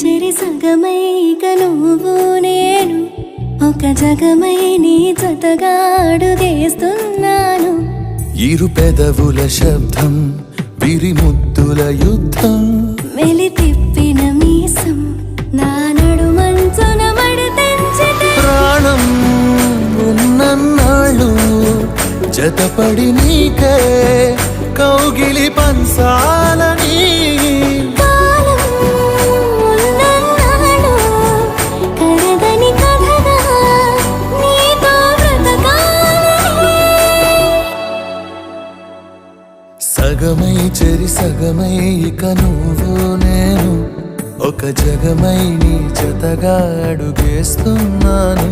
చెరి సగమై ఇక నువ్వు నేను ఒక జగమై నీ జతగా అడుగేస్తున్నాను. ఇరు పెదవుల శబ్దం విరి ముద్దుల యుద్ధం మెలి తిప్పిన మీసం నా నడుమంచున మడతెంచితే ప్రాణం ఉన్నన్నాళ్ళు జతపడి నీకే కౌగిలి పంచాలని కాలం ఉన్నన్నాళ్ళు కరగని కథగా నీతో బ్రతకాలని. సగమై చెరి సగమై ఇక నువ్వు నేను ఒక జగమై నీ జతగా అడుగేస్తున్నాను.